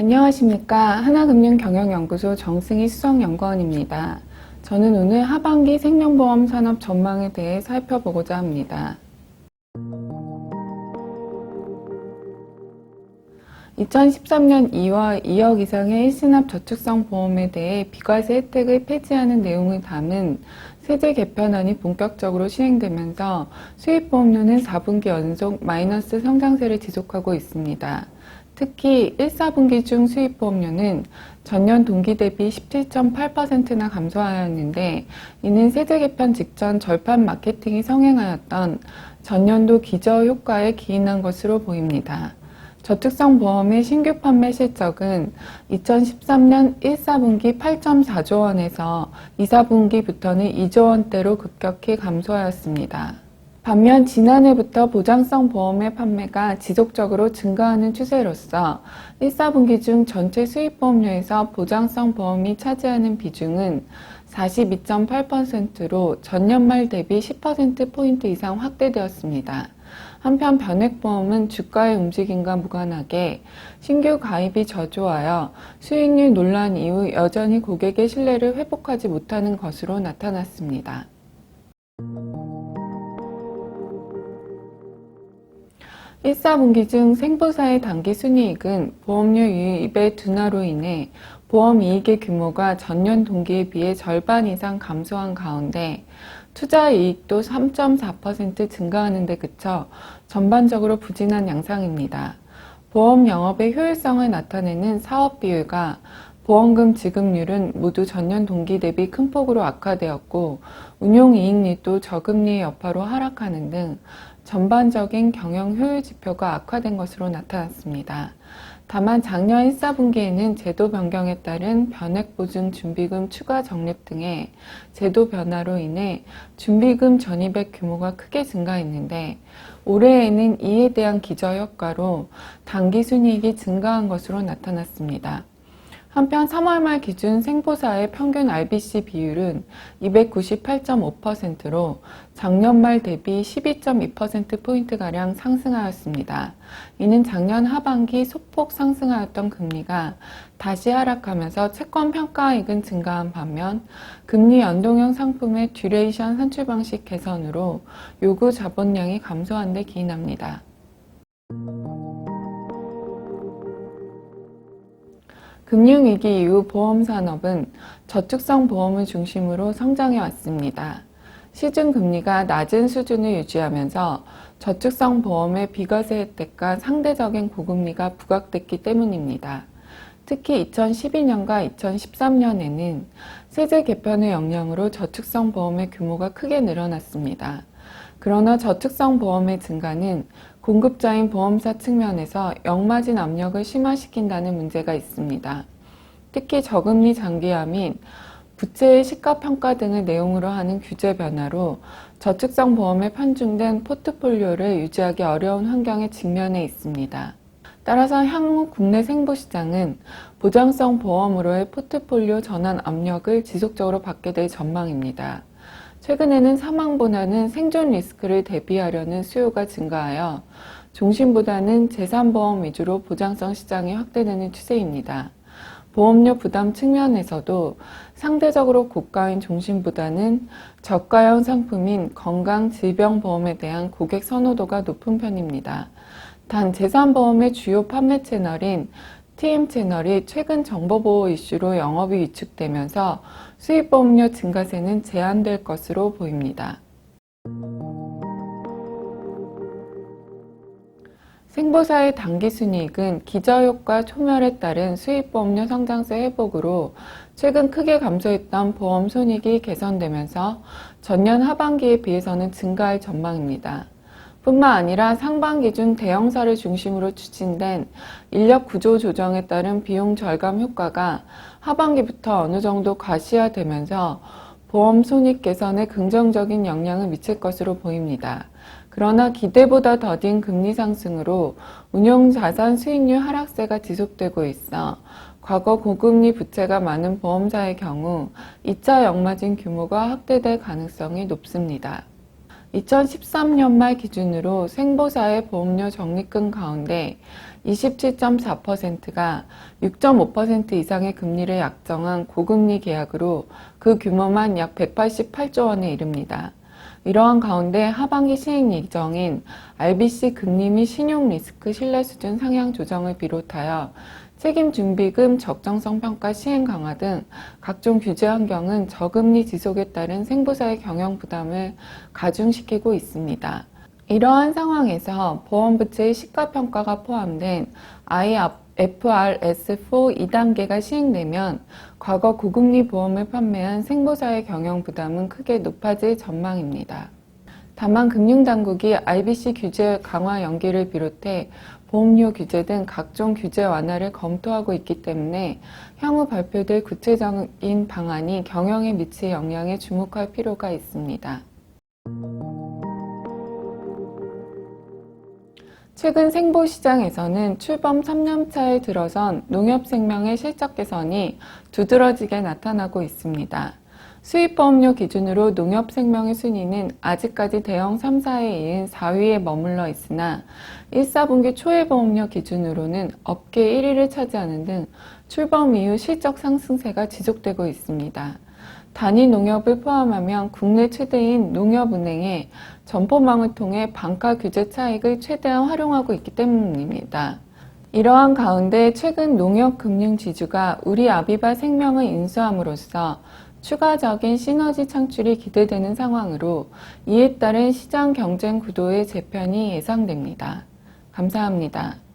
안녕하십니까. 하나금융경영연구소 정승희 수석연구원입니다. 저는 오늘 하반기 생명보험 산업 전망에 대해 살펴보고자 합니다. 2013년 2월 2억 이상의 일시납 저축성 보험에 대해 비과세 혜택을 폐지하는 내용을 담은 세제 개편안이 본격적으로 시행되면서 수익보험료는 4분기 연속 마이너스 성장세를 지속하고 있습니다. 특히 1, 4분기 중 수익보험료는 전년 동기 대비 17.8%나 감소하였는데, 이는 세제 개편 직전 절판 마케팅이 성행하였던 전년도 기저효과에 기인한 것으로 보입니다. 저축성 보험의 신규 판매 실적은 2013년 1, 4분기 8.4조 원에서 2, 4분기부터는 2조 원대로 급격히 감소하였습니다. 반면 지난해부터 보장성 보험의 판매가 지속적으로 증가하는 추세로서 1, 4분기 중 전체 수익보험료에서 보장성 보험이 차지하는 비중은 42.8%로 전년 말 대비 10%포인트 이상 확대되었습니다. 한편 변액보험은 주가의 움직임과 무관하게 신규 가입이 저조하여 수익률 논란 이후 여전히 고객의 신뢰를 회복하지 못하는 것으로 나타났습니다. 1, 4분기 중 생보사의 당기순이익은 보험료 유입의 둔화로 인해 보험이익의 규모가 전년 동기에 비해 절반 이상 감소한 가운데 투자이익도 3.4% 증가하는 데 그쳐 전반적으로 부진한 양상입니다. 보험 영업의 효율성을 나타내는 사업 비율과 보험금 지급률은 모두 전년 동기 대비 큰 폭으로 악화되었고, 운용이익률도 저금리의 여파로 하락하는 등 전반적인 경영 효율 지표가 악화된 것으로 나타났습니다. 다만 작년 1, 4분기에는 제도 변경에 따른 변액보증 준비금 추가 적립 등의 제도 변화로 인해 준비금 전입액 규모가 크게 증가했는데, 올해에는 이에 대한 기저효과로 당기순이익이 증가한 것으로 나타났습니다. 한편 3월 말 기준 생보사의 평균 RBC 비율은 298.5%로 작년 말 대비 12.2%포인트가량 상승하였습니다. 이는 작년 하반기 소폭 상승하였던 금리가 다시 하락하면서 채권 평가이익은 증가한 반면 금리 연동형 상품의 듀레이션 산출 방식 개선으로 요구 자본량이 감소한 데 기인합니다. 금융위기 이후 보험산업은 저축성 보험을 중심으로 성장해 왔습니다. 시중금리가 낮은 수준을 유지하면서 저축성 보험의 비과세 혜택과 상대적인 고금리가 부각됐기 때문입니다. 특히 2012년과 2013년에는 세제 개편의 영향으로 저축성 보험의 규모가 크게 늘어났습니다. 그러나 저축성 보험의 증가는 공급자인 보험사 측면에서 역마진 압력을 심화시킨다는 문제가 있습니다. 특히 저금리 장기화 및 부채의 시가평가 등을 내용으로 하는 규제 변화로 저축성 보험에 편중된 포트폴리오를 유지하기 어려운 환경에 직면해 있습니다. 따라서 향후 국내 생보시장은 보장성 보험으로의 포트폴리오 전환 압력을 지속적으로 받게 될 전망입니다. 최근에는 사망보다는 생존 리스크를 대비하려는 수요가 증가하여 종신보다는 재산보험 위주로 보장성 시장이 확대되는 추세입니다. 보험료 부담 측면에서도 상대적으로 고가인 종신보다는 저가형 상품인 건강 질병보험에 대한 고객 선호도가 높은 편입니다. 단 재산보험의 주요 판매 채널인 TM 채널이 최근 정보보호 이슈로 영업이 위축되면서 수익보험료 증가세는 제한될 것으로 보입니다. 생보사의 당기순이익은 기저효과 소멸에 따른 수익보험료 성장세 회복으로 최근 크게 감소했던 보험 손익이 개선되면서 전년 하반기에 비해서는 증가할 전망입니다. 뿐만 아니라 상반기 중 대형사를 중심으로 추진된 인력 구조 조정에 따른 비용 절감 효과가 하반기부터 어느 정도 가시화되면서 보험 손익 개선에 긍정적인 영향을 미칠 것으로 보입니다. 그러나 기대보다 더딘 금리 상승으로 운용자산 수익률 하락세가 지속되고 있어 과거 고금리 부채가 많은 보험사의 경우 2차 역마진 규모가 확대될 가능성이 높습니다. 2013년 말 기준으로 생보사의 보험료 적립금 가운데 27.4%가 6.5% 이상의 금리를 약정한 고금리 계약으로 그 규모만 약 188조 원에 이릅니다. 이러한 가운데 하반기 시행 예정인 RBC 금리 및 신용 리스크 신뢰 수준 상향 조정을 비롯하여 책임준비금 적정성 평가 시행 강화 등 각종 규제 환경은 저금리 지속에 따른 생보사의 경영 부담을 가중시키고 있습니다. 이러한 상황에서 보험부채의 시가평가가 포함된 IFRS4 2단계가 시행되면 과거 고금리 보험을 판매한 생보사의 경영 부담은 크게 높아질 전망입니다. 다만 금융당국이 RBC 규제 강화 연기를 비롯해 보험료 규제 등 각종 규제 완화를 검토하고 있기 때문에 향후 발표될 구체적인 방안이 경영에 미칠 영향에 주목할 필요가 있습니다. 최근 생보시장에서는 출범 3년차에 들어선 농협생명의 실적 개선이 두드러지게 나타나고 있습니다. 수입보험료 기준으로 농협생명의 순위는 아직까지 대형 3사에 이은 4위에 머물러 있으나 1, 4분기 초회보험료 기준으로는 업계 1위를 차지하는 등 출범 이후 실적 상승세가 지속되고 있습니다. 단위 농협을 포함하면 국내 최대인 농협은행의 점포망을 통해 반가 규제 차익을 최대한 활용하고 있기 때문입니다. 이러한 가운데 최근 농협 금융 지주가 우리아비바 생명을 인수함으로써 추가적인 시너지 창출이 기대되는 상황으로 이에 따른 시장 경쟁 구도의 재편이 예상됩니다. 감사합니다.